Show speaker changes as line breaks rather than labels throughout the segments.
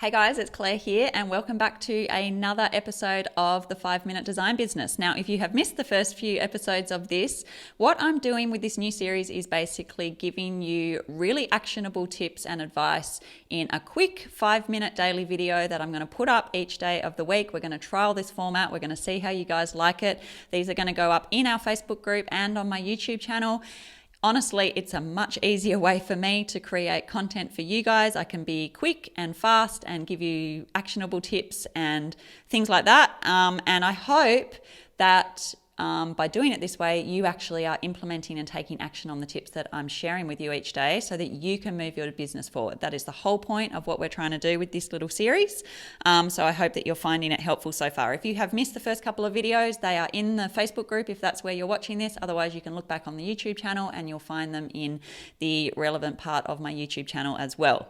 Hey guys, it's Claire here and welcome back to another episode of the 5-Minute Design Business. Now, if you have missed the first few episodes of this, what I'm doing with this new series is basically giving you really actionable tips and advice in a quick 5-minute daily video that I'm going to put up each day of the week. We're going to trial this format. We're going to see how you guys like it. These are going to go up in our Facebook group and on my YouTube channel. Honestly, it's a much easier way for me to create content for you guys. I can be quick and fast and give you actionable tips and things like that. And I hope that by doing it this way, you actually are implementing and taking action on the tips that I'm sharing with you each day so that you can move your business forward. That is the whole point of what we're trying to do with this little series. So I hope that you're finding it helpful so far. If you have missed the first couple of videos, they are in the Facebook group if that's where you're watching this. Otherwise, you can look back on the YouTube channel and you'll find them in the relevant part of my YouTube channel as well.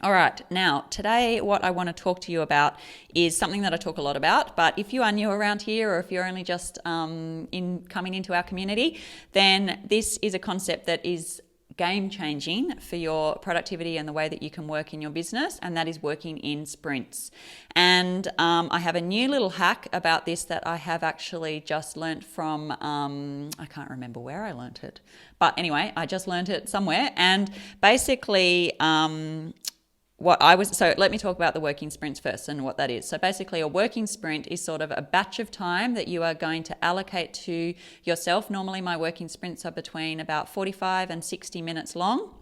All right, now today what I want to talk to you about is something that I talk a lot about, but if you are new around here or if you're only just coming into our community, then this is a concept that is game changing for your productivity and the way that you can work in your business, and that is working in sprints. And I have a new little hack about this that I have actually just learnt from, I can't remember where I learnt it, but anyway, I just learnt it somewhere. And basically, so let me talk about the working sprints first and what that is. So basically a working sprint is sort of a batch of time that you are going to allocate to yourself. Normally my working sprints are between about 45 and 60 minutes long.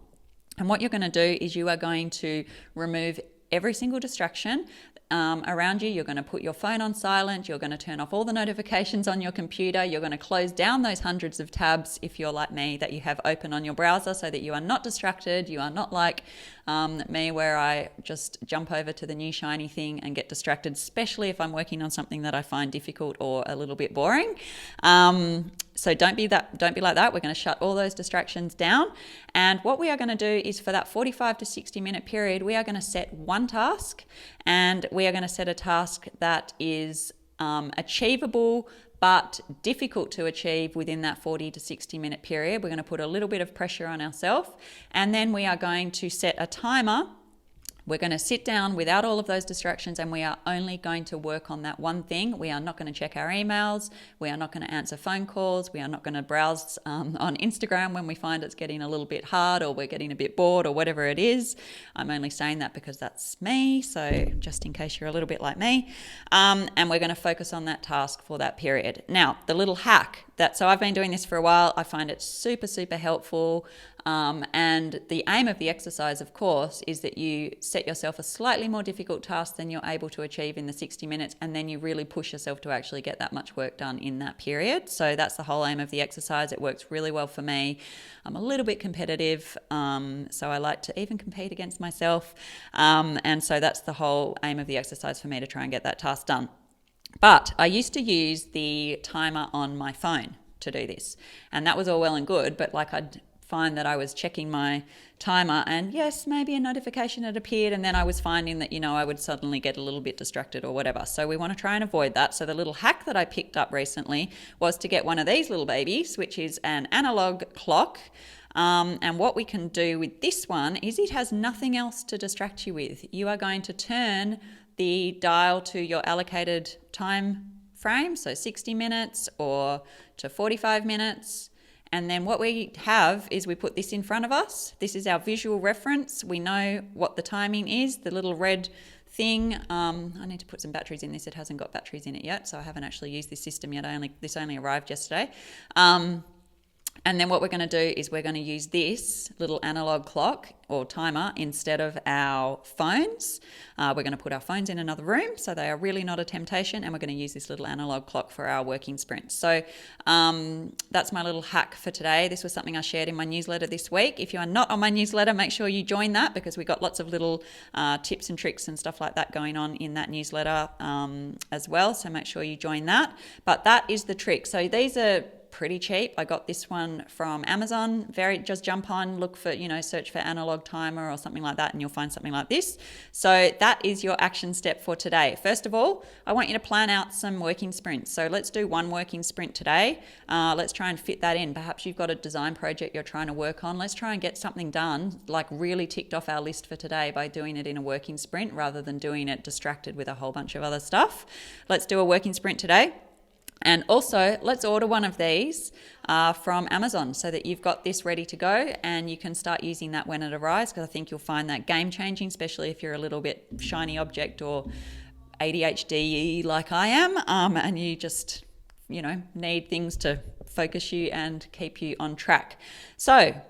And what you're going to do is you are going to remove every single distraction around you. You're going to put your phone on silent. You're going to turn off all the notifications on your computer. You're going to close down those hundreds of tabs, if you're like me, that you have open on your browser so that you are not distracted. You are not like me, where I just jump over to the new shiny thing and get distracted, especially if I'm working on something that I find difficult or a little bit boring. So don't be like that. We're going to shut all those distractions down. And what we are going to do is for that 45 to 60 minute period, we are going to set one task, and we are going to set a task that is achievable but difficult to achieve within that 40 to 60 minute period. We're going to put a little bit of pressure on ourselves, and then we are going to set a timer. We're going to sit down without all of those distractions, and we are only going to work on that one thing. We are not going to check our emails. We are not going to answer phone calls. We are not going to browse on Instagram when we find it's getting a little bit hard or we're getting a bit bored or whatever it is. I'm only saying that because that's me, so just in case you're a little bit like me. And we're going to focus on that task for that period. Now, the little hack so I've been doing this for a while. I find it super, super helpful. And the aim of the exercise, of course, is that you set yourself a slightly more difficult task than you're able to achieve in the 60 minutes, and then you really push yourself to actually get that much work done in that period. So that's the whole aim of the exercise. It works really well for me. I'm a little bit competitive, so I like to even compete against myself. And so that's the whole aim of the exercise for me, to try and get that task done. But I used to use the timer on my phone to do this, and that was all well and good, but I'd find that I was checking my timer and yes, maybe a notification had appeared, and then I was finding that, I would suddenly get a little bit distracted or whatever. So we want to try and avoid that. So the little hack that I picked up recently was to get one of these little babies, which is an analog clock. And what we can do with this one is it has nothing else to distract you with. You are going to turn the dial to your allocated time frame, so 60 minutes or to 45 minutes. And then what we have is we put this in front of us. This is our visual reference. We know what the timing is, the little red thing. I need to put some batteries in this. It hasn't got batteries in it yet, so I haven't actually used this system yet. This only arrived yesterday. And then what we're going to do is we're going to use this little analog clock or timer instead of our phones. We're going to put our phones in another room so they are really not a temptation, and we're going to use this little analog clock for our working sprints. So that's my little hack for today. This was something I shared in my newsletter this week. If you are not on my newsletter, make sure you join that, because we got lots of little tips and tricks and stuff like that going on in that newsletter as well. So make sure you join that. But that is the trick. So these are pretty cheap. I got this one from Amazon. Just jump on, look for, search for analog timer or something like that, and you'll find something like this. So that is your action step for today. First of all, I want you to plan out some working sprints. So let's do one working sprint today. Let's try and fit that in. Perhaps you've got a design project you're trying to work on. Let's try and get something done, like really ticked off our list for today by doing it in a working sprint rather than doing it distracted with a whole bunch of other stuff. Let's do a working sprint today. And also, let's order one of these from Amazon so that you've got this ready to go and you can start using that when it arrives, because I think you'll find that game-changing, especially if you're a little bit shiny object or ADHD like I am, and you just, need things to focus you and keep you on track. So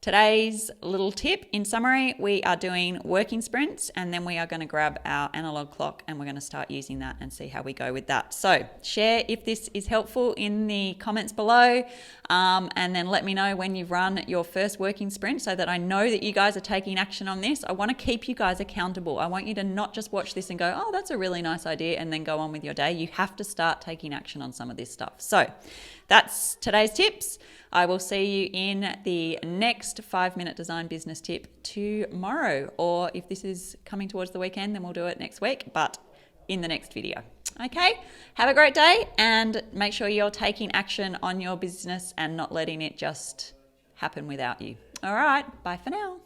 today's little tip, in summary, we are doing working sprints, and then we are going to grab our analog clock and we're going to start using that and see how we go with that. So share if this is helpful in the comments below, and then let me know when you've run your first working sprint so that I know that you guys are taking action on this. I want to keep you guys accountable. I want you to not just watch this and go, oh, that's a really nice idea, and then go on with your day. You have to start taking action on some of this stuff. So that's today's tips. I will see you in the next 5-minute design business tip tomorrow, or if this is coming towards the weekend, then we'll do it next week, but in the next video. Okay, have a great day, and make sure you're taking action on your business and not letting it just happen without you. All right, bye for now.